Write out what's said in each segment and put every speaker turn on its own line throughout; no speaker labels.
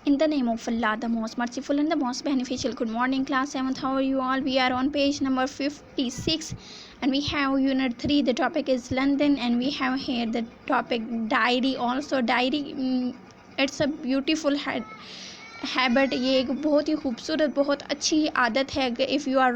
In the name of Allah, the most merciful and the most beneficial. Good morning, class 7th. How are you all? We are on page number 56 and we have unit 3. The topic is London and we have here the topic diary. Also diary, it's a beautiful habit. ये एक बहुत ही खूबसूरत बहुत अच्छी आदत है. If you are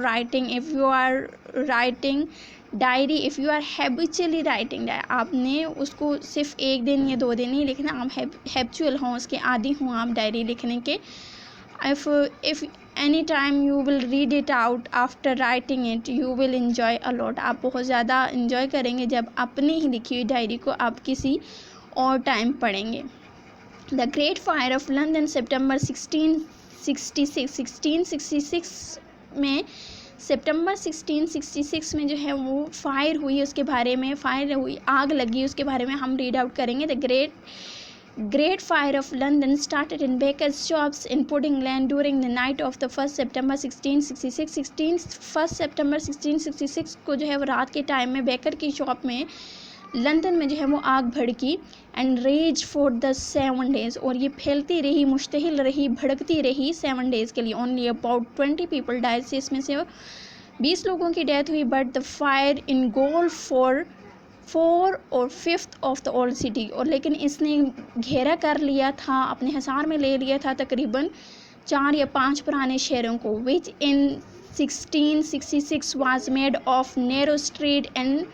writing diary, if you are habitually writing, आपने उसको सिर्फ एक दिन या 2 दिन नहीं लिखना, आप हैबिचुअल हों, उसके आदी हों आप डायरी लिखने के. If any time you will read it out after writing it, you will enjoy a lot. आप बहुत ज़्यादा इन्जॉय करेंगे जब अपनी ही लिखी हुई डायरी को आप किसी और टाइम पढ़ेंगे. The Great Fire of London September 1666 में सितंबर 1666 में जो है वो फायर हुई, उसके बारे में फायर हुई, आग लगी, उसके बारे में हम रीड आउट करेंगे. The Great Fire of London started in baker's shops in Pudding Lane during the night of the 1st September 1666. 1 सितंबर 1666 को जो है वो रात के टाइम में बेकर की शॉप में लंदन में जो है वो आग भड़की. And rage for the 7 days, और ये फैलती रही, मुश्तहिल रही, भड़कती रही 7 days के लिए. ओनली अबाउट 20 people डाइड, इसमें से 20 लोगों की डेथ हुई. But the fire in goal for 4 और 5th of the old city, और लेकिन इसने घेरा कर लिया था, अपने हिसार में ले लिया था तकरीबन 4 या 5 पुराने शहरों को. विच इन 1666 was made of narrow street and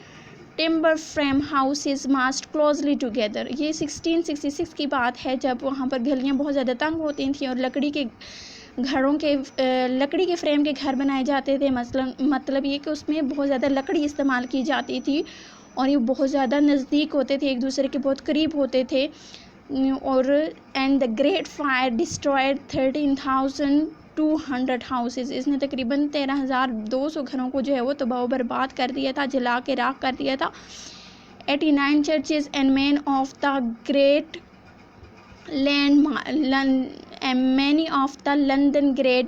timber frame houses massed closely together. ये 1666 की बात है जब वहाँ पर गलियाँ बहुत ज़्यादा तंग होती थी और लकड़ी के फ्रेम के घर बनाए जाते थे. मतलब ये कि उसमें बहुत ज़्यादा लकड़ी इस्तेमाल की जाती थी और ये बहुत ज़्यादा नज़दीक होते थे, एक दूसरे के बहुत करीब होते थे. और and the great fire destroyed 13,200 houses. इसने तकरीबन 13,200 घरों को जो है वो तबाह बर्बाद कर दिया था, जला के राख कर दिया था. 89 churches and man of the great many of the London great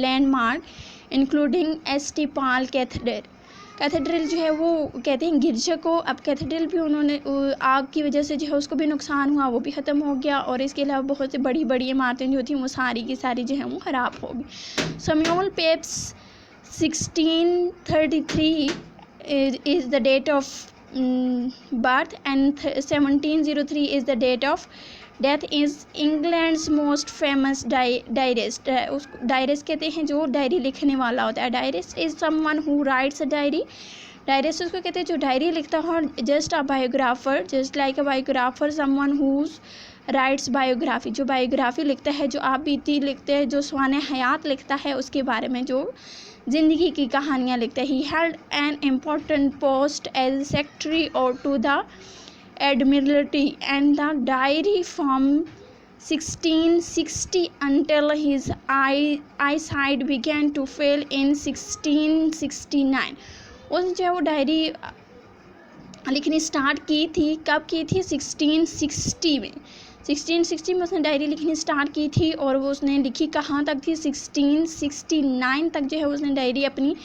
landmark including St. Paul cathedral जो है वो कहते हैं गिरजा को. अब कैथेड्रल भी उन्होंने आग की वजह से जो है उसको भी नुकसान हुआ, वो भी ख़त्म हो गया. और इसके अलावा बहुत से बड़ी बड़ी इमारतें जो थी वो सारी की सारी जो है वो ख़राब हो गई. Samuel Pep's 1633 is the date of birth and 1703 is the date of death. is England's most famous diarist. उसको डायरिस्ट कहते हैं जो डायरी लिखने वाला होता है. Diarist is someone who writes a diary. Diarist उसको कहते हैं जो डायरी लिखता हो. Just a biographer, just like a biographer, someone whose writes biography, जो बायोग्राफी लिखता है, जो आप बीती लिखते हैं, जो स्वाने हयात लिखता है, उसके बारे में जो ज़िंदगी की कहानियाँ लिखता है. He held an important post as secretary और to the Admiralty and the diary from 1660 until his eyesight began to fail in 1669. उसने जो है वो डायरी लिखनी स्टार्ट की थी. कब की थी? 1660 में. 1660 में उसने डायरी लिखनी स्टार्ट की थी और वो उसने लिखी कहाँ तक थी? 1669 तक जो है उसने डायरी अपनी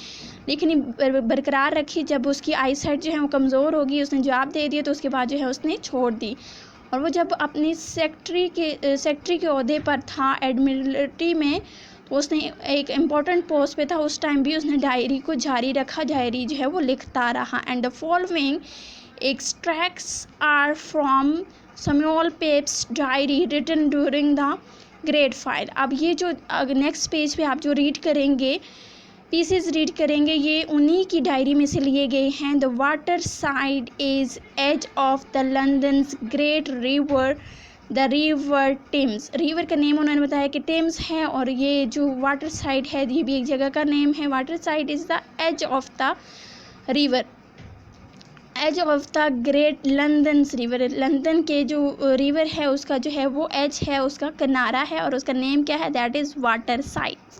लिखनी बरकरार रखी. जब उसकी आई साइट जो है वो कमज़ोर होगी, उसने जवाब दे दिया, तो उसके बाद जो है उसने छोड़ दी. और वो जब अपनी सेक्रेटरी के ओहदे पर था एडमिरल्टी में, तो उसने एक इम्पॉर्टेंट पोस्ट पे था. उस टाइम भी उसने डायरी को जारी रखा, डायरी जो है वो लिखता रहा. And the following extracts are from Samuel Pepys diary written during the great fire. अब ये जो नेक्स्ट पेज पे आप जो रीड करेंगे, पीसेस रीड करेंगे, ये उन्हीं की डायरी में से लिए गए हैं. The water side is edge of the London's great river, the river Thames. रिवर का नेम उन्होंने बताया कि टेम्स है, और ये जो वाटर साइड है ये भी एक जगह का नेम है. Water side is the edge of the river, edge of the great London's river. London के जो रिवर है उसका जो है वो एज है, उसका किनारा है, और उसका नेम क्या है? That is water side.